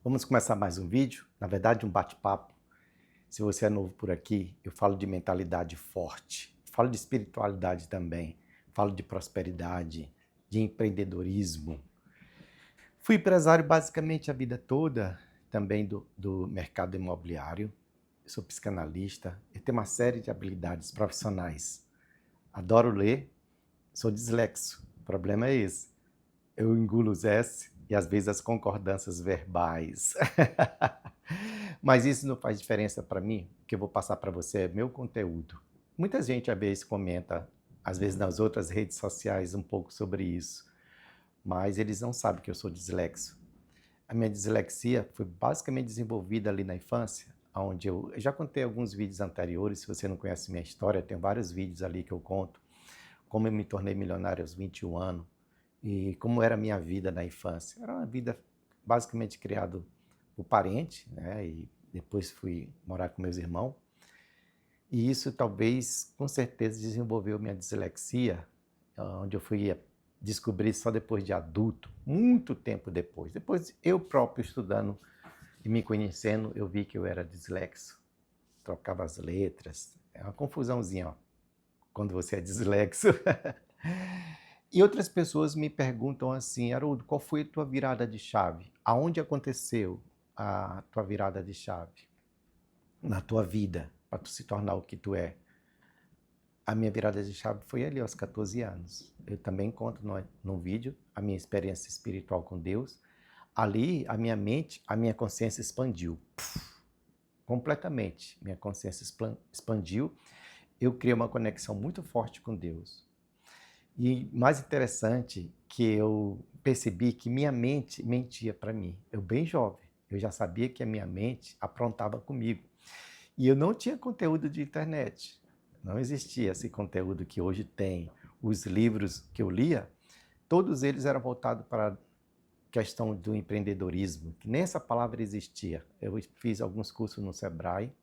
Vamos começar mais um vídeo, na verdade um bate-papo. Se você é novo por aqui, eu falo de mentalidade forte, falo de espiritualidade também, falo de prosperidade, de empreendedorismo. Fui empresário basicamente a vida toda, também do mercado imobiliário. Eu sou psicanalista e tenho uma série de habilidades profissionais. Adoro ler, sou dislexo, o problema é esse. Eu engulo os S e às vezes as concordâncias verbais. Mas isso não faz diferença para mim, o que eu vou passar para você é meu conteúdo. Muita gente às vezes comenta, às vezes nas outras redes sociais, um pouco sobre isso, mas eles não sabem que eu sou dislexo. A minha dislexia foi basicamente desenvolvida ali na infância, onde eu já contei alguns vídeos anteriores. Se você não conhece minha história, tem vários vídeos ali que eu conto, como eu me tornei milionário aos 21 anos, e como era a minha vida na infância. Era uma vida basicamente criada por parente, né? E depois fui morar com meus irmãos. E isso talvez, com certeza, desenvolveu minha dislexia, onde eu fui descobrir só depois de adulto, muito tempo depois. Depois eu próprio estudando e me conhecendo, eu vi que eu era dislexo. Trocava as letras. É uma confusãozinha, ó, quando você é dislexo. E outras pessoas me perguntam assim: Haroldo, qual foi a tua virada de chave? Aonde aconteceu a tua virada de chave na tua vida, para tu se tornar o que tu é? A minha virada de chave foi ali aos 14 anos. Eu também conto no vídeo a minha experiência espiritual com Deus. Ali, a minha mente, a minha consciência expandiu. Completamente. Minha consciência expandiu. Eu criei uma conexão muito forte com Deus. E mais interessante que eu percebi que minha mente mentia para mim. Eu bem jovem, eu já sabia que a minha mente aprontava comigo. E eu não tinha conteúdo de internet. Não existia esse conteúdo que hoje tem. Os livros que eu lia, todos eles eram voltados para a questão do empreendedorismo, que nem essa palavra existia. Eu fiz alguns cursos no Sebrae,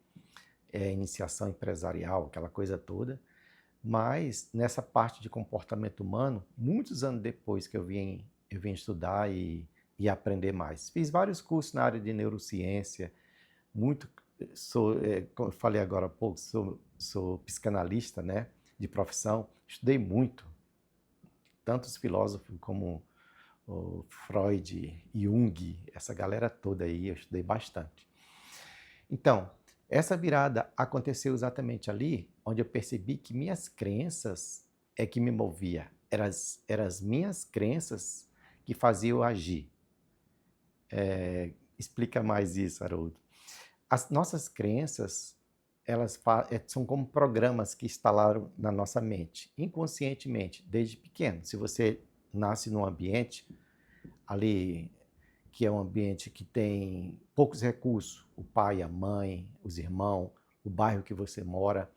iniciação empresarial, aquela coisa toda. Mas nessa parte de comportamento humano, muitos anos depois que eu vim estudar e aprender mais. Fiz vários cursos na área de neurociência, como eu falei agora há pouco, sou psicanalista, né, de profissão, estudei muito, tantos filósofos como o Freud, Jung, essa galera toda aí, eu estudei bastante. Então, essa virada aconteceu exatamente ali, onde eu percebi que minhas crenças é que me movia. Eram as minhas crenças que faziam eu agir. Explica mais isso, Haroldo. As nossas crenças, são como programas que instalaram na nossa mente, inconscientemente, desde pequeno. Se você nasce num ambiente ali que é um ambiente que tem poucos recursos, o pai, a mãe, os irmãos, o bairro que você mora,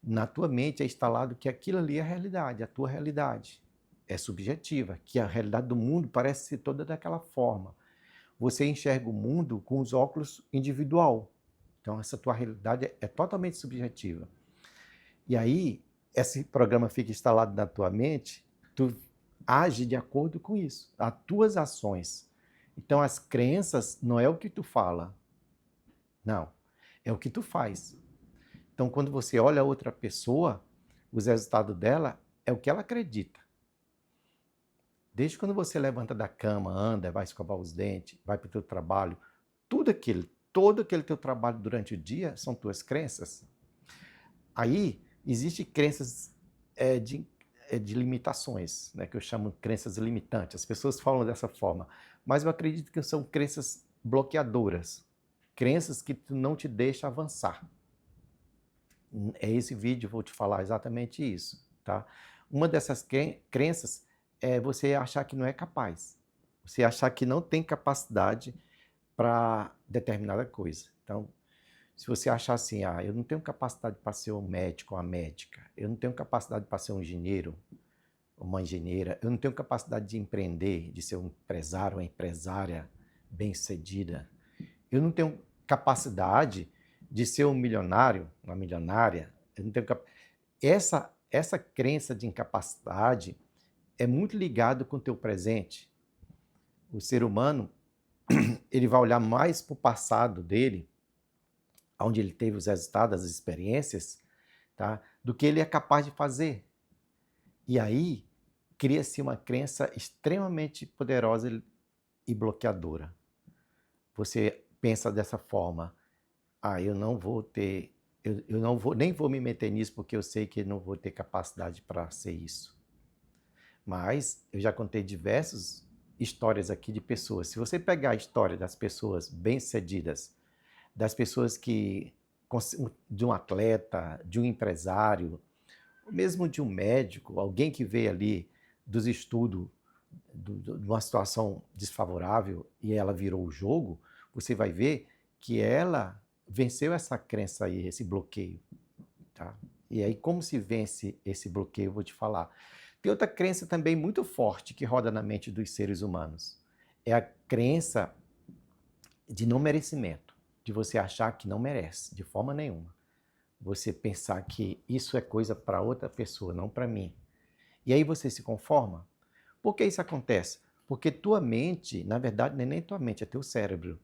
na tua mente é instalado que aquilo ali é a realidade, a tua realidade é subjetiva, que a realidade do mundo parece ser toda daquela forma. Você enxerga o mundo com os óculos individual, então essa tua realidade é totalmente subjetiva. E aí, esse programa fica instalado na tua mente, tu age de acordo com isso, as tuas ações. Então, as crenças não é o que tu fala, não, é o que tu faz. Então, quando você olha outra pessoa, os resultados dela é o que ela acredita. Desde quando você levanta da cama, anda, vai escovar os dentes, vai para o teu trabalho, todo aquele teu trabalho durante o dia são tuas crenças. Aí, existem crenças de limitações, né, que eu chamo de crenças limitantes. As pessoas falam dessa forma, mas eu acredito que são crenças bloqueadoras, crenças que não te deixam avançar. É esse vídeo, eu vou te falar exatamente isso, tá? Uma dessas crenças é você achar que não é capaz, você achar que não tem capacidade para determinada coisa. Então, se você achar assim, eu não tenho capacidade para ser um médico ou uma médica, eu não tenho capacidade para ser um engenheiro, uma engenheira, eu não tenho capacidade de empreender, de ser um empresário, uma empresária bem-sucedida, eu não tenho capacidade de ser um milionário, uma milionária, eu não tenho essa crença de incapacidade é muito ligado com o teu presente. O ser humano, ele vai olhar mais para o passado dele, onde ele teve os resultados, as experiências, tá? Do que ele é capaz de fazer. E aí cria-se uma crença extremamente poderosa e bloqueadora. Você pensa dessa forma: eu não vou ter, eu não vou, nem vou me meter nisso porque eu sei que não vou ter capacidade para ser isso. Mas eu já contei diversas histórias aqui de pessoas. Se você pegar a história das pessoas bem-sucedidas, das pessoas de um atleta, de um empresário, ou mesmo de um médico, alguém que veio ali dos estudos de uma situação desfavorável e ela virou o jogo, você vai ver que ela venceu essa crença aí, esse bloqueio. Tá? E aí, como se vence esse bloqueio, eu vou te falar. Tem outra crença também muito forte que roda na mente dos seres humanos. É a crença de não merecimento, de você achar que não merece, de forma nenhuma. Você pensar que isso é coisa para outra pessoa, não para mim. E aí você se conforma. Por que isso acontece? Porque tua mente, na verdade, não é nem tua mente, é teu cérebro.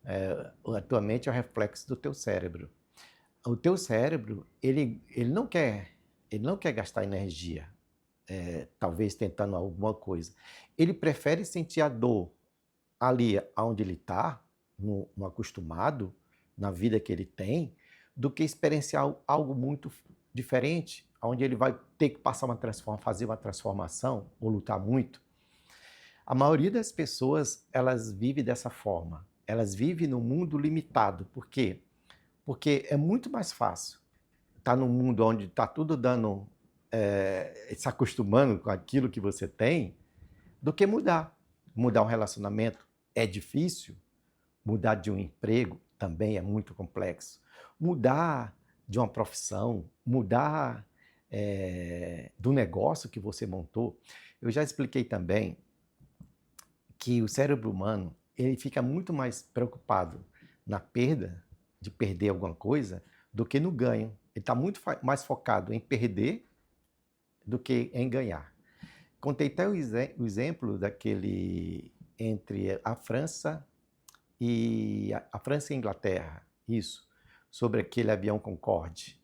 A tua mente é o reflexo do teu cérebro. O teu cérebro, ele não quer gastar energia, talvez tentando alguma coisa. Ele prefere sentir a dor ali onde ele está, no acostumado, na vida que ele tem, do que experienciar algo muito diferente, onde ele vai ter que fazer uma transformação ou lutar muito. A maioria das pessoas, elas vivem dessa forma. Elas vivem num mundo limitado. Por quê? Porque é muito mais fácil estar num mundo onde está tudo dando, se acostumando com aquilo que você tem, do que mudar. Mudar um relacionamento é difícil, mudar de um emprego também é muito complexo. Mudar de uma profissão, mudar do negócio que você montou. Eu já expliquei também que o cérebro humano ele fica muito mais preocupado na perda, de perder alguma coisa, do que no ganho. Ele está muito mais focado em perder do que em ganhar. Contei até o exemplo daquele entre a França e a Inglaterra, isso, sobre aquele avião Concorde,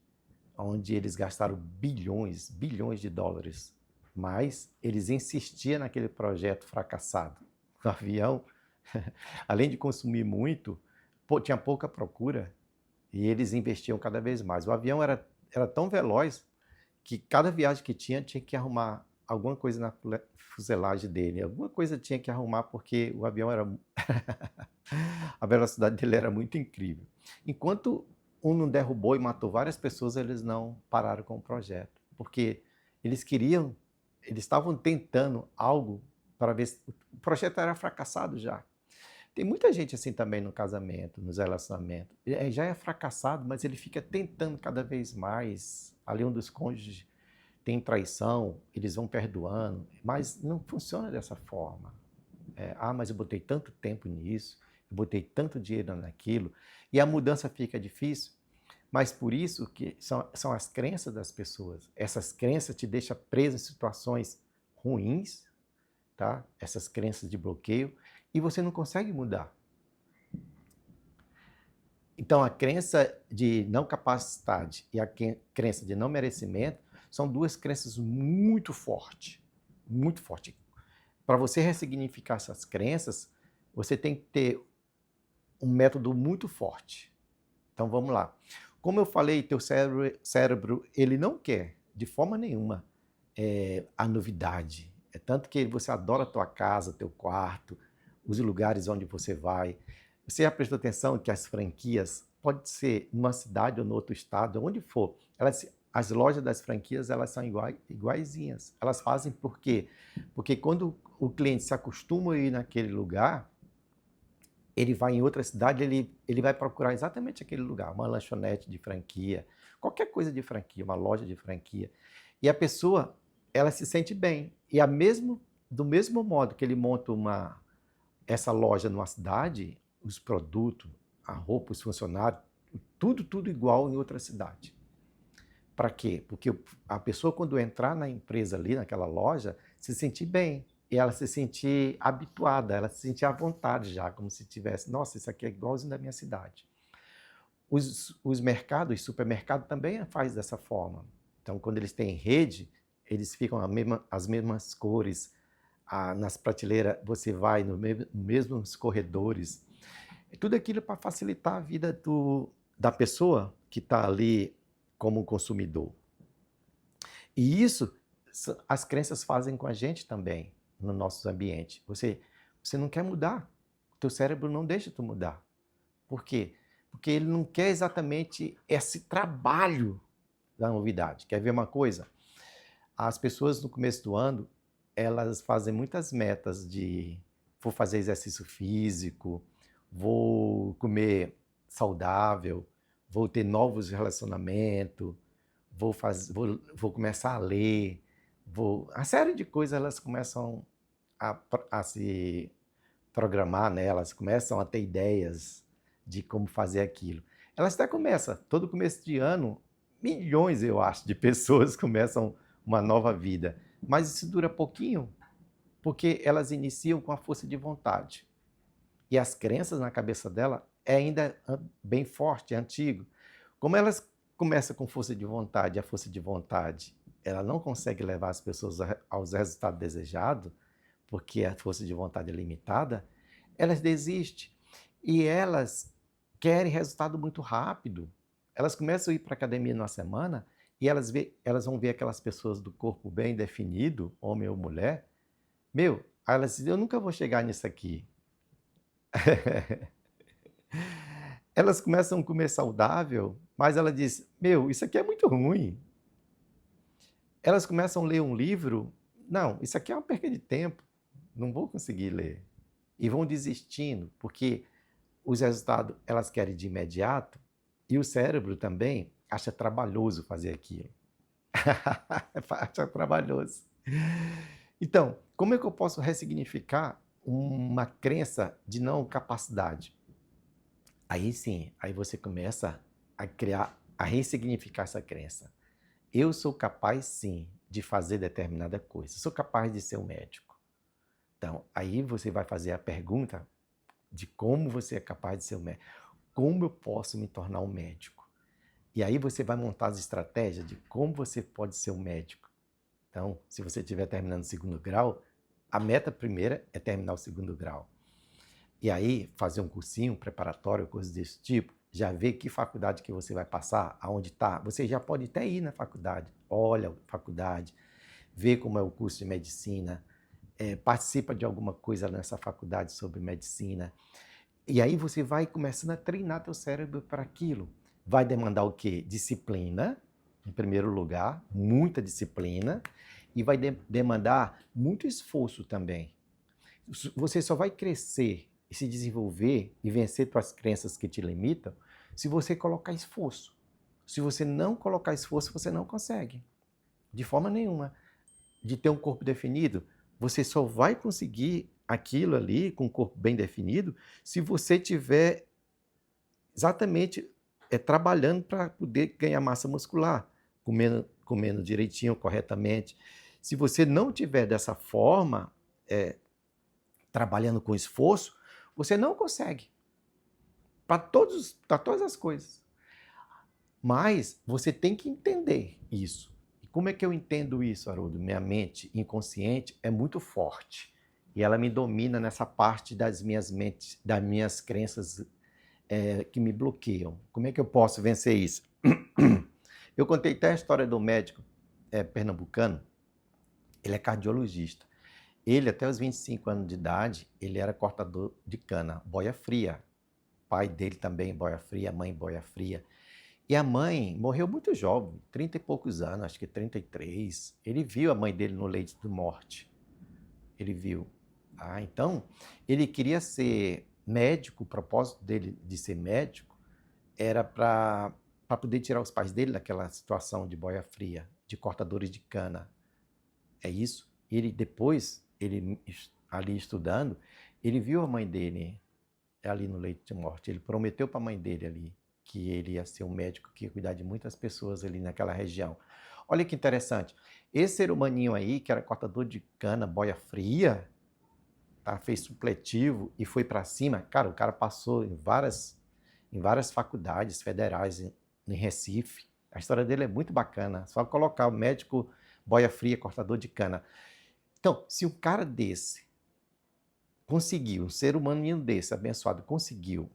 onde eles gastaram bilhões de dólares, mas eles insistiam naquele projeto fracassado. O avião, além de consumir muito, tinha pouca procura e eles investiam cada vez mais. O avião era tão veloz que cada viagem que tinha que arrumar alguma coisa na fuselagem dele, alguma coisa tinha que arrumar porque o avião era a velocidade dele era muito incrível. Enquanto um não derrubou e matou várias pessoas, eles não pararam com o projeto, porque eles estavam tentando algo para ver se o projeto era fracassado já. Tem muita gente assim também no casamento, nos relacionamentos. Já é fracassado, mas ele fica tentando cada vez mais. Ali um dos cônjuges tem traição, eles vão perdoando, mas não funciona dessa forma. Mas eu botei tanto tempo nisso, eu botei tanto dinheiro naquilo, e a mudança fica difícil. Mas por isso que são as crenças das pessoas. Essas crenças te deixam preso em situações ruins, tá? Essas crenças de bloqueio, e você não consegue mudar. Então, a crença de não capacidade e a crença de não merecimento são duas crenças muito fortes, muito fortes. Para você ressignificar essas crenças, você tem que ter um método muito forte. Então, vamos lá. Como eu falei, teu cérebro ele não quer, de forma nenhuma, a novidade. É tanto que você adora a tua casa, teu quarto, os lugares onde você vai. Você já prestou atenção que as franquias, pode ser numa cidade ou no outro estado, onde for, as lojas das franquias elas são iguaizinhas. Elas fazem por quê? Porque quando o cliente se acostuma a ir naquele lugar, ele vai em outra cidade, ele vai procurar exatamente aquele lugar, uma lanchonete de franquia, qualquer coisa de franquia, uma loja de franquia. E a pessoa, ela se sente bem. E do mesmo modo que ele monta essa loja numa cidade, os produtos, a roupa, os funcionários, tudo igual em outra cidade. Para quê? Porque a pessoa, quando entrar na empresa ali, naquela loja, se sentir bem. e ela se sentir habituada, ela se sentir à vontade já, como se tivesse, nossa, isso aqui é igualzinho da minha cidade. Os mercados, supermercado também faz dessa forma. Então, quando eles têm rede, eles ficam as mesmas cores. Nas prateleiras, você vai nos mesmos corredores. Tudo aquilo para facilitar a vida da pessoa que está ali como consumidor. E isso as crenças fazem com a gente também, no nosso ambiente. Você não quer mudar. O teu cérebro não deixa tu mudar. Por quê? Porque ele não quer exatamente esse trabalho da novidade. Quer ver uma coisa? As pessoas no começo do ano, elas fazem muitas metas de vou fazer exercício físico, vou comer saudável, vou ter novos relacionamentos, vou começar a ler, a série de coisas elas começam a se programar, né? Elas começam a ter ideias de como fazer aquilo. Elas até começam, todo começo de ano, milhões, eu acho, de pessoas começam uma nova vida. Mas isso dura pouquinho, porque elas iniciam com a força de vontade. E as crenças na cabeça dela é ainda bem forte, é antigo. Como elas começam com força de vontade, a força de vontade, ela não consegue levar as pessoas aos resultados desejados, porque a força de vontade é limitada, elas desistem. E elas querem resultado muito rápido. Elas começam a ir para a academia numa semana e elas vão ver aquelas pessoas do corpo bem definido, homem ou mulher. Meu, aí elas dizem, eu nunca vou chegar nisso aqui. Elas começam a comer saudável, mas ela diz, meu, isso aqui é muito ruim. Elas começam a ler um livro, não, isso aqui é uma perca de tempo, não vou conseguir ler. E vão desistindo, porque os resultados elas querem de imediato e o cérebro também acha trabalhoso fazer aquilo. Acha trabalhoso. Então, como é que eu posso ressignificar uma crença de não capacidade? Aí sim, aí você começa a criar, a ressignificar essa crença. Eu sou capaz sim de fazer determinada coisa. Sou capaz de ser um médico. Então, aí você vai fazer a pergunta de como você é capaz de ser um médico. Como eu posso me tornar um médico? E aí você vai montar as estratégias de como você pode ser um médico. Então, se você estiver terminando o segundo grau, a meta primeira é terminar o segundo grau. E aí, fazer um cursinho preparatório, coisas desse tipo, já vê que faculdade que você vai passar, aonde está. Você já pode até ir na faculdade. Olha a faculdade, vê como é o curso de medicina, participa de alguma coisa nessa faculdade sobre medicina. E aí você vai começando a treinar teu cérebro para aquilo. Vai demandar o quê? Disciplina, em primeiro lugar, muita disciplina, e vai demandar muito esforço também. Você só vai crescer e se desenvolver e vencer suas crenças que te limitam se você colocar esforço. Se você não colocar esforço, você não consegue. De forma nenhuma. De ter um corpo definido, você só vai conseguir aquilo ali, com o corpo bem definido, se você tiver exatamente trabalhando para poder ganhar massa muscular, comendo direitinho, corretamente. Se você não tiver dessa forma, trabalhando com esforço, você não consegue. Para todas as coisas. Mas você tem que entender isso. E como é que eu entendo isso, Haroldo? Minha mente inconsciente é muito forte. E ela me domina nessa parte das minhas crenças que me bloqueiam. Como é que eu posso vencer isso? Eu contei até a história do médico pernambucano. Ele é cardiologista. Ele, até os 25 anos de idade, ele era cortador de cana, boia fria. O pai dele também, boia fria, a mãe, boia fria. E a mãe morreu muito jovem, 30 e poucos anos, acho que 33. Ele viu a mãe dele no leito de morte. Ele viu. Então, ele queria ser médico, o propósito dele de ser médico era para poder tirar os pais dele daquela situação de boia fria, de cortadores de cana. É isso. Ele depois, ele ali estudando, ele viu a mãe dele ali no leito de morte. Ele prometeu para a mãe dele ali que ele ia ser um médico que ia cuidar de muitas pessoas ali naquela região. Olha que interessante. Esse ser humaninho aí, que era cortador de cana, boia fria, tá? Fez supletivo e foi para cima. Cara, o cara passou em várias faculdades federais em Recife. A história dele é muito bacana. Só colocar o médico boia fria, cortador de cana. Então, se um cara desse conseguiu, um ser humano desse, abençoado, conseguiu,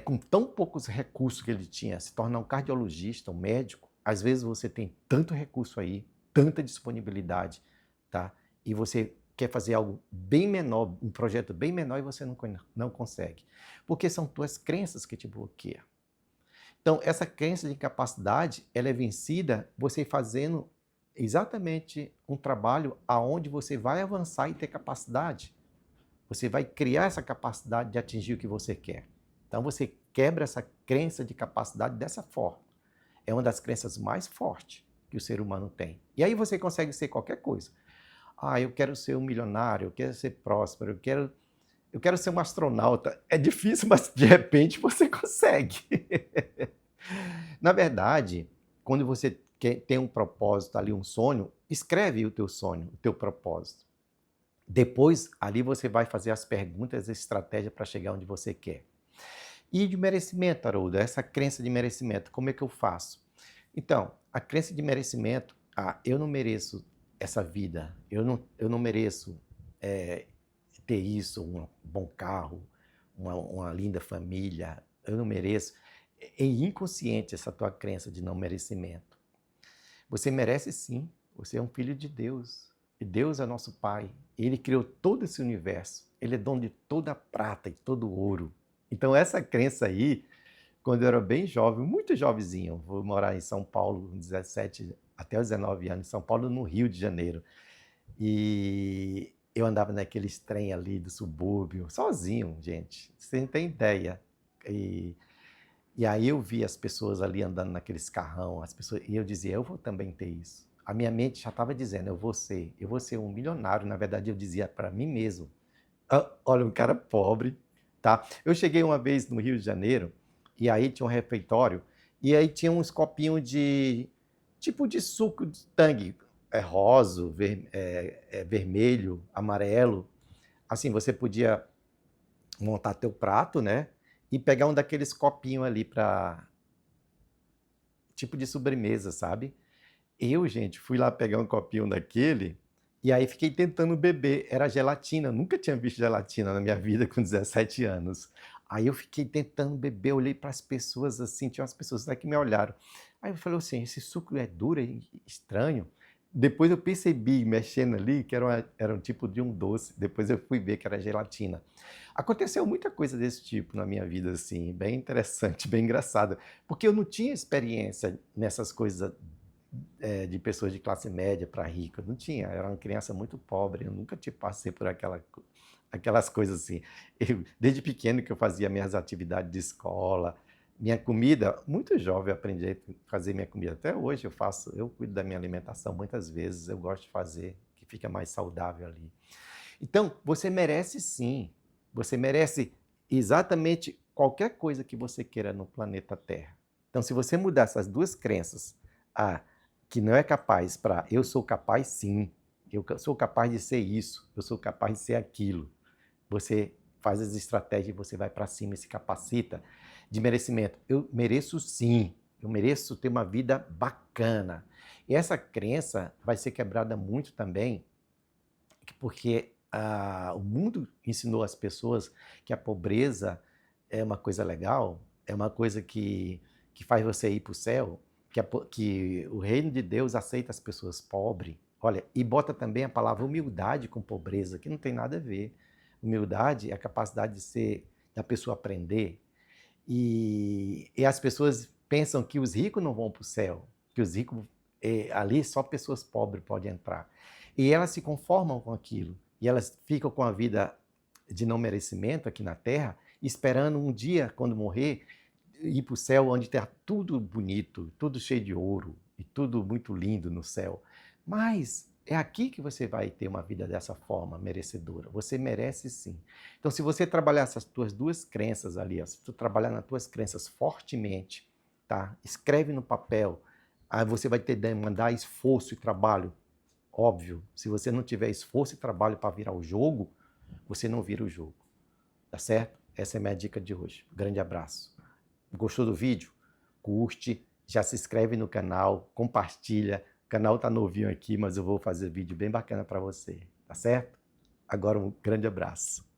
com tão poucos recursos que ele tinha, se tornar um cardiologista, um médico, às vezes você tem tanto recurso aí, tanta disponibilidade, tá? E você quer fazer algo bem menor, um projeto bem menor e você não consegue. Porque são tuas crenças que te bloqueiam. Então, essa crença de incapacidade, ela é vencida você fazendo exatamente um trabalho aonde você vai avançar e ter capacidade. Você vai criar essa capacidade de atingir o que você quer. Então, você quebra essa crença de capacidade dessa forma. É uma das crenças mais fortes que o ser humano tem. E aí você consegue ser qualquer coisa. Ah, eu quero ser um milionário, eu quero ser próspero, eu quero ser um astronauta. É difícil, mas de repente você consegue. Na verdade, quando você tem um propósito ali, um sonho, escreve o teu sonho, o teu propósito. Depois, ali você vai fazer as perguntas, a estratégia para chegar onde você quer. E de merecimento, Haroldo, essa crença de merecimento, como é que eu faço? Então, a crença de merecimento, eu não mereço essa vida, eu não mereço ter isso, um bom carro, uma linda família, eu não mereço. É inconsciente essa tua crença de não merecimento. Você merece sim, você é um filho de Deus. E Deus é nosso Pai. Ele criou todo esse universo. Ele é dono de toda a prata e todo o ouro. Então essa crença aí, quando eu era bem jovem, muito jovenzinho, vou morar em São Paulo, 17 até os 19 anos, em São Paulo, no Rio de Janeiro. E eu andava naqueles trem ali do subúrbio, sozinho, gente, você não tem ideia. E aí eu vi as pessoas ali andando naqueles carrão, e eu dizia, eu vou também ter isso. A minha mente já estava dizendo, eu vou ser um milionário. Na verdade, eu dizia para mim mesmo, olha, um cara pobre, tá? Eu cheguei uma vez no Rio de Janeiro, e aí tinha um refeitório, e aí tinha uns copinhos tipo de suco de tangue, rosa, vermelho, amarelo. Assim, você podia montar teu prato, né? E pegar um daqueles copinhos ali para tipo de sobremesa, sabe? Eu, gente, fui lá pegar um copinho daquele e aí fiquei tentando beber. Era gelatina, eu nunca tinha visto gelatina na minha vida com 17 anos. Aí eu fiquei tentando beber, olhei para as pessoas assim, tinha umas pessoas que me olharam. Aí eu falei assim, esse suco é duro, é estranho. Depois eu percebi, mexendo ali, que era um tipo de um doce. Depois eu fui ver que era gelatina. Aconteceu muita coisa desse tipo na minha vida, assim, bem interessante, bem engraçada. Porque eu não tinha experiência nessas coisas de pessoas de classe média para rica. Eu não tinha, eu era uma criança muito pobre, eu nunca passei por aquelas coisas assim. Desde pequeno que eu fazia minhas atividades de escola, minha comida, muito jovem eu aprendi a fazer minha comida. Até hoje eu cuido da minha alimentação muitas vezes, eu gosto de fazer, que fica mais saudável ali. Então, você merece sim, você merece exatamente qualquer coisa que você queira no planeta Terra. Então, se você mudar essas duas crenças, que não é capaz, para eu sou capaz sim, eu sou capaz de ser isso, eu sou capaz de ser aquilo, você faz as estratégias e você vai para cima e se capacita de merecimento. Eu mereço sim, eu mereço ter uma vida bacana. E essa crença vai ser quebrada muito também, porque o mundo ensinou as pessoas que a pobreza é uma coisa legal, é uma coisa que faz você ir para o céu, que o reino de Deus aceita as pessoas pobres. Olha, e bota também a palavra humildade com pobreza, que não tem nada a ver. Humildade é a capacidade da pessoa aprender. E as pessoas pensam que os ricos não vão para o céu, que os ricos, ali só pessoas pobres podem entrar. E elas se conformam com aquilo. E elas ficam com a vida de não merecimento aqui na Terra, esperando um dia, quando morrer, ir para o céu onde está tudo bonito, tudo cheio de ouro e tudo muito lindo no céu. Mas É aqui que você vai ter uma vida dessa forma, merecedora. Você merece sim. Então, se você trabalhar essas tuas duas crenças ali, ó, se tu trabalhar nas tuas crenças fortemente, tá? Escreve no papel. Aí você vai ter que demandar esforço e trabalho. Óbvio, se você não tiver esforço e trabalho para virar o jogo, você não vira o jogo. Tá certo? Essa é a minha dica de hoje. Grande abraço. Gostou do vídeo? Curte, já se inscreve no canal, compartilha. O canal tá novinho aqui, mas eu vou fazer vídeo bem bacana para você, tá certo? Agora um grande abraço.